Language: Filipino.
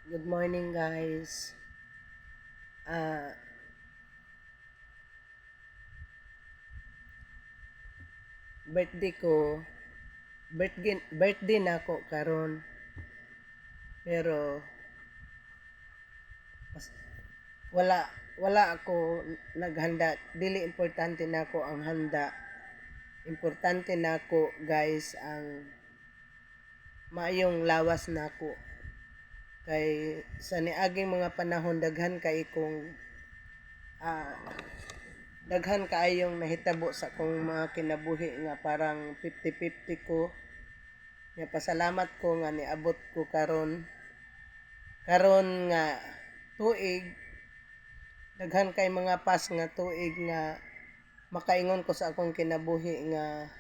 Good morning, guys. Ah, birthday ko, birthday na ako karon. Pero pas- wala wala ako naghanda. Dili importante nako ang handa. Importante nako, guys, ang maayong lawas nako. Kay sa niaging mga panahon daghan kay kong ah, daghan kaayong nahitabo sa kong mga kinabuhi nga parang 50-50 ko. Nga pasalamat ko nga niabot ko karon nga tuig, daghan kay mga pas nga tuig nga makaingon ko sa akong kinabuhi nga